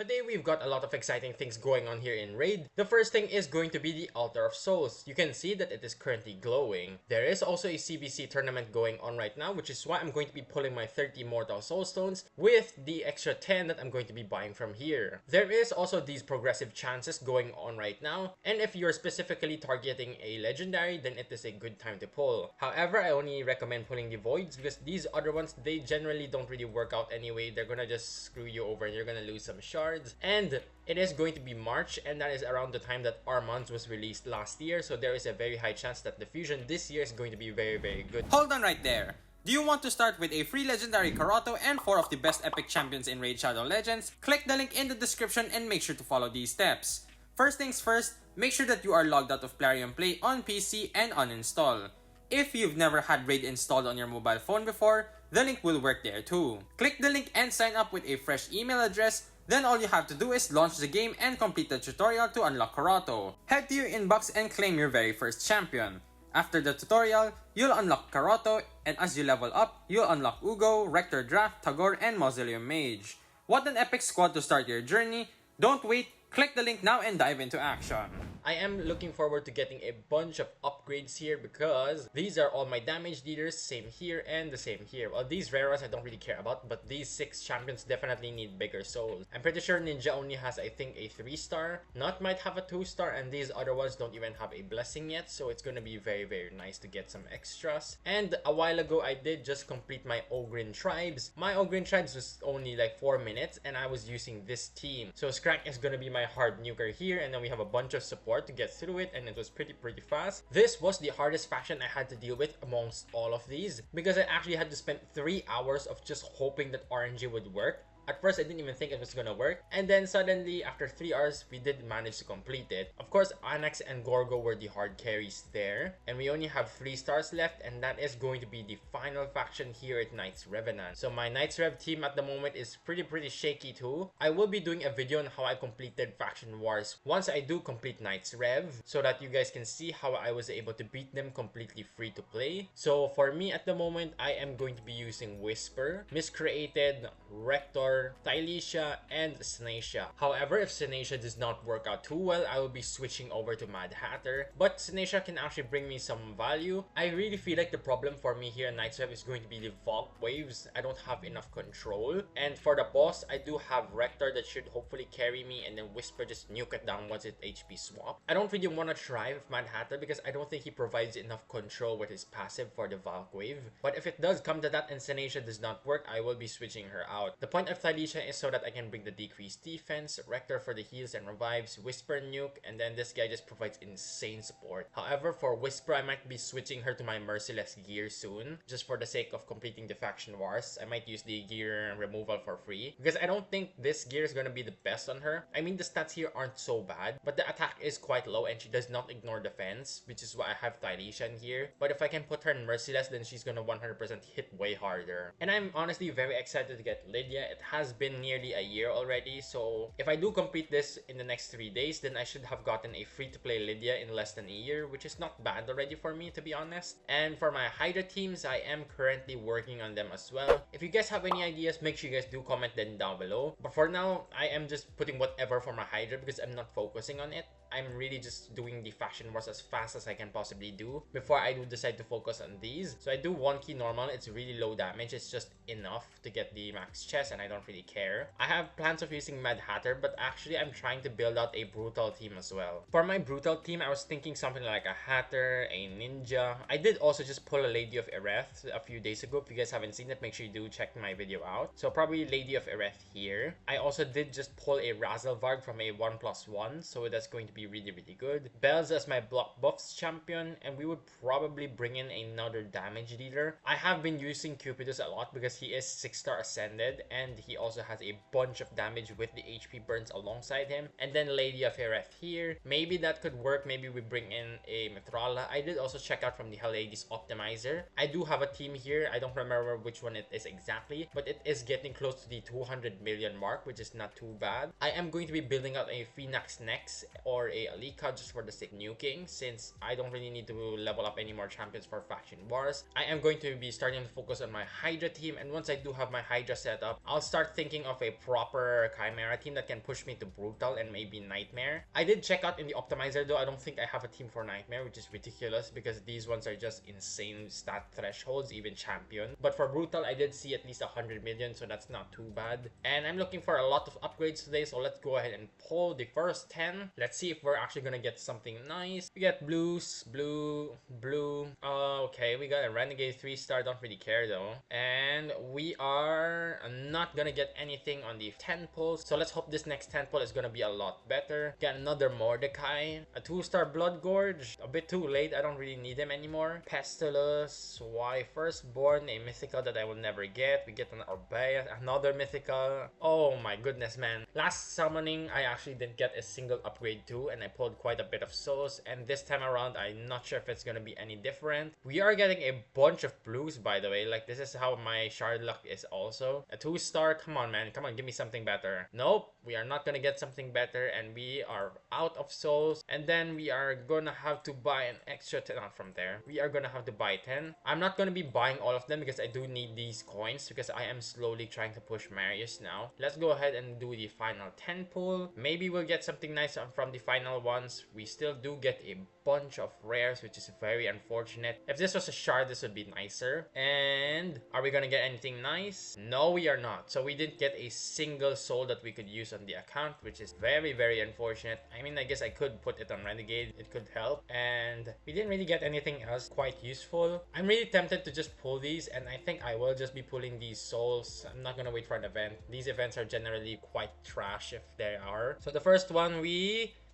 Today we've got a lot of exciting things going on here in Raid. The first thing is going to be the Altar of Souls. You can see that it is currently glowing. There is also a CBC tournament going on right now, which is why I'm going to be pulling my 30 Mortal Soulstones with the extra 10 that I'm going to be buying from here. There is also these progressive chances going on right now, and if you're specifically targeting a Legendary, then it is a good time to pull. However, I only recommend pulling the Voids because these other ones, they generally don't really work out anyway. They're gonna just screw you over and you're gonna lose some shards. And it is going to be March, and that is around the time that Armand's was released last year, so there is a very high chance that the fusion this year is going to be very good. Hold on right there. Do you want to start with a free legendary Karato and 4 of the best epic champions in Raid Shadow Legends? Click the link in the description and make sure to follow these steps. First things first, make sure that you are logged out of Plarium Play on PC and uninstall. If you've never had Raid installed on your mobile phone before, the link will work there too. Click the link and sign up with a fresh email address. Then all you have to do is launch the game and complete the tutorial to unlock Karato. Head to your inbox and claim your very first champion. After the tutorial, you'll unlock Karato, and as you level up, you'll unlock Uugo, Rector Drath, Tagoar, and Mausoleum Mage. What an epic squad to start your journey! Don't wait, click the link now and dive into action. I am looking forward to getting a bunch of upgrades here because these are all my damage leaders, same here and the same here. Well, these rare ones I don't really care about, but these 6 champions definitely need bigger souls. I'm pretty sure Ninja only has, I think, a 3-star. Not might have a 2-star, and these other ones don't even have a blessing yet, so it's gonna be very nice to get some extras. And a while ago, I did just complete my Ogryn Tribes. My Ogryn Tribes was only like 4 minutes, and I was using this team. So Skrank is gonna be my hard nuker here, and then we have a bunch of support to get through it, and it was pretty fast. This was the hardest faction I had to deal with amongst all of these because I actually had to spend 3 hours of just hoping that RNG would work. At first, I didn't even think it was gonna work, and then suddenly, after 3 hours, we did manage to complete it. Of course, Anax and Gorgo were the hard carries there, and we only have 3 stars left, and that is going to be the final faction here at Knights Revenant. So my Knights Rev team at the moment is pretty shaky too. I will be doing a video on how I completed Faction Wars once I do complete Knights Rev, so that you guys can see how I was able to beat them completely free to play. So for me at the moment, I am going to be using Whisper, Miscreated, Rector, Thylesia, and Snacia. However, if Snacia does not work out too well, I will be switching over to Mad Hatter. But Snacia can actually bring me some value. I really feel like the problem for me here in Knights Rev is going to be the Vault Waves. I don't have enough control. And for the boss, I do have Rector that should hopefully carry me, and then Whisper just nuke it down once it HP swap. I don't really want to try with Mad Hatter because I don't think he provides enough control with his passive for the Vault Wave. But if it does come to that and Snacia does not work, I will be switching her out. The point of Thylesia is so that I can bring the decreased defense, Rector for the heals and revives, Whisper nuke, and then this guy just provides insane support. However, for Whisper, I might be switching her to my Merciless gear soon, just for the sake of completing the Faction Wars. I might use the gear removal for free, because I don't think this gear is gonna be the best on her. I mean, the stats here aren't so bad, but the attack is quite low and she does not ignore defense, which is why I have Thylesia in here. But if I can put her in Merciless, then she's gonna 100% hit way harder. And I'm honestly very excited to get Lydia. It has been nearly a year already, so if I do complete this in the next 3 days, then I should have gotten a free-to-play Lydia in less than a year, which is not bad already for me, to be honest. And for my Hydra teams, I am currently working on them as well. If you guys have any ideas, make sure you guys do comment them down below. But for now, I am just putting whatever for my Hydra because I'm not focusing on it. I'm really just doing the Faction Wars as fast as I can possibly do before I do decide to focus on these. So I do 1 key normal. It's really low damage. It's just enough to get the max chest, and I don't really care. I have plans of using Mad Hatter, but actually I'm trying to build out a Brutal team as well. For my Brutal team, I was thinking something like a Hatter, a Ninja. I did also just pull a Lady of Ereth a few days ago. If you guys haven't seen it, make sure you do check my video out. So probably Lady of Ereth here. I also did just pull a Razelvarg from a 1+1, so that's going to be really good. Bells as my block buffs champion, and we would probably bring in another damage dealer. I have been using Cupidus a lot because he is 6-star ascended, and he also has a bunch of damage with the HP burns alongside him. And then Lady of Ereth here. Maybe that could work. Maybe we bring in a Mithrala. I did also check out from the Hellades Optimizer. I do have a team here. I don't remember which one it is exactly, but it is getting close to the 200 million mark, which is not too bad. I am going to be building out a Phoenix next, or for a Alika just for the sake of nuking, since I don't really need to level up any more champions for faction wars. I am going to be starting to focus on my Hydra team, and once I do have my Hydra set up, I'll start thinking of a proper Chimera team that can push me to Brutal and maybe Nightmare. I did check out in the optimizer though, I don't think I have a team for Nightmare, which is ridiculous because these ones are just insane stat thresholds, even champion. But for Brutal, I did see at least 100 million, so that's not too bad. And I'm looking for a lot of upgrades today, so let's go ahead and pull the first 10. Let's see if we're actually gonna get something nice. We get blues, blue, blue. Okay, we got a Renegade 3-star, don't really care though. And we are not gonna get anything on the 10 pulls, so let's hope this next 10 pull is gonna be a lot better. Get another Mordecai, a 2-star Blood Gorge, a bit too late, I don't really need him anymore. Pestilus, why Firstborn, a mythical that I will never get. We get an Orbea, another mythical. Oh my goodness, man. Last summoning, I actually didn't get a single upgrade too, and I pulled quite a bit of souls, and this time around, I'm not sure if it's gonna be any different. We are getting a bunch of blues, by the way. Like, this is how my shard luck is also. A 2-star, come on, man. Come on, give me something better. Nope, we are not gonna get something better, and we are out of souls, and then we are gonna have to buy an extra 10 out from there. We are gonna have to buy 10. I'm not gonna be buying all of them because I do need these coins because I am slowly trying to push Marius now. Let's go ahead and do the final 10 pull. Maybe we'll get something nice from the final ones. We still do get a bunch of rares, which is very unfortunate. If this was a shard, this would be nicer. And are we gonna get anything nice? No, we are not. So we didn't get a single soul that we could use on the account, which is very, very unfortunate. I mean, I guess I could put it on Renegade. It could help. And we didn't really get anything else quite useful. I'm really tempted to just pull these, and I think I will just be pulling these souls. I'm not gonna wait for an event. These events are generally quite trash if they are. So the first one,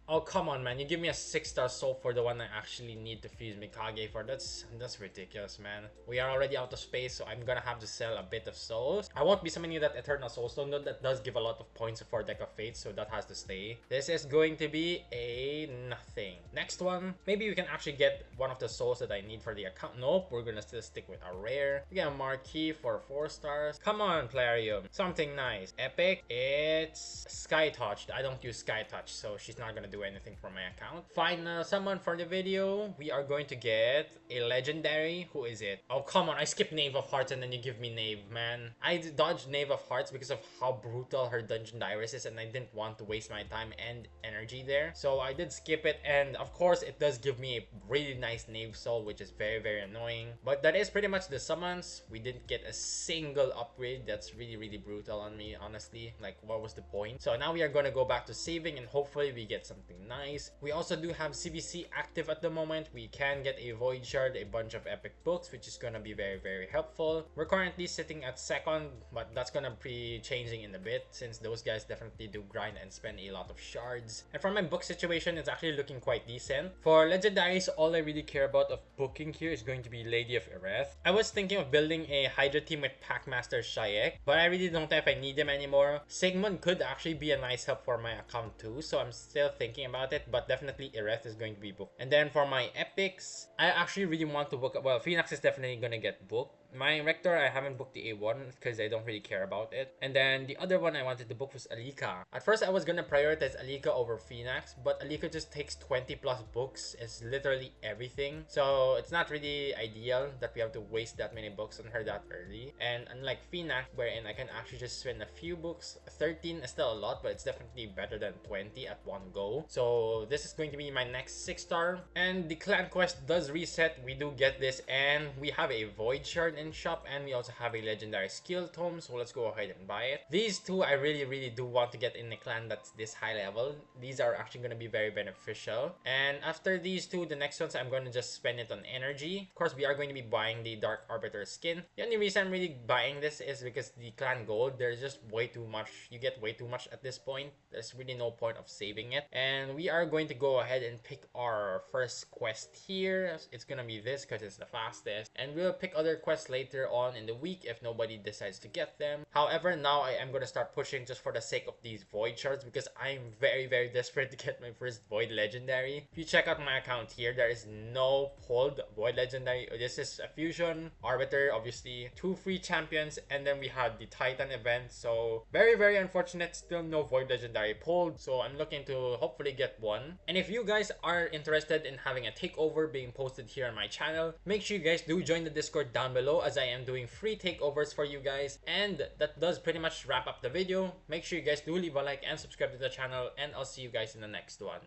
oh, come on, man. You give me a 6-star soul for the one I actually need to fuse Mikage for. That's ridiculous, man. We are already out of space, so I'm gonna have to sell a bit of souls. I won't be summoning that Eternal Soulstone, though. That does give a lot of points for Deck of Fate, so that has to stay. This is going to be a nothing. Next one. Maybe we can actually get one of the souls that I need for the account. Nope, we're gonna still stick with a rare. We get a Marquee for 4 stars. Come on, Plarium. Something nice. Epic. It's Sky Touched. I don't use Sky Touch, so she's not gonna do anything for my account. Final summon for the video. We are going to get a legendary. Who is it? Oh, come on. I skipped Knave of Hearts and then you give me Knave, man. I dodged Knave of Hearts because of how brutal her Dungeon Diarist is, and I didn't want to waste my time and energy there. So I did skip it, and of course it does give me a really nice Knave soul, which is very, very annoying. But that is pretty much the summons. We didn't get a single upgrade. That's really, really brutal on me, honestly. Like, what was the point? So now we are going to go back to saving, and hopefully we get something nice. We also do have CBC active at the moment. We can get a Void Shard, a bunch of epic books, which is gonna be very, very helpful. We're currently sitting at second, but that's gonna be changing in a bit since those guys definitely do grind and spend a lot of shards. And for my book situation, it's actually looking quite decent. For legendaries, all I really care about of booking here is going to be Lady of Ereth. I was thinking of building a Hydra team with Packmaster Shaek, but I really don't know if I need them anymore. Sigmund could actually be a nice help for my account too, so I'm still thinking about it, but definitely Ereth is going to be booked. And then for my epics, I actually really want to book, well, Phoenix is definitely gonna get booked. My Rector, I haven't booked the A1 because I don't really care about it. And then the other one I wanted to book was Alika. At first, I was gonna prioritize Alika over Phoenix, but Alika just takes 20 plus books. It's literally everything. So it's not really ideal that we have to waste that many books on her that early. And unlike Phoenix, wherein I can actually just spend a few books, 13 is still a lot, but it's definitely better than 20 at one go. So this is going to be my next 6-star. And the clan quest does reset. We do get this, and we have a Void Shard in shop, and we also have a legendary skill tome, so let's go ahead and buy it. These two I really do want to get in a clan that's this high level. These are actually going to be very beneficial. And after these two, the next ones I'm going to just spend it on energy. Of course, we are going to be buying the Dark Arbiter skin. The only reason I'm really buying this is because the clan gold, there's just way too much. You get way too much at this point. There's really no point of saving it. And we are going to go ahead and pick our first quest here. It's gonna be this because it's the fastest, and we'll pick other quests rewards later on in the week if nobody decides to get them. However, now I am gonna start pushing just for the sake of these void shards because I'm very desperate to get my first void legendary. If you check out my account here, there is no pulled void legendary. This is a fusion, arbiter, obviously 2 free champions, and then we had the titan event. So very unfortunate, still no void legendary pulled. So I'm looking to hopefully get one. And if you guys are interested in having a takeover being posted here on my channel, make sure you guys do join the Discord down below as I am doing free takeovers for you guys. And that does pretty much wrap up the video. Make sure you guys do leave a like and subscribe to the channel, and I'll see you guys in the next one.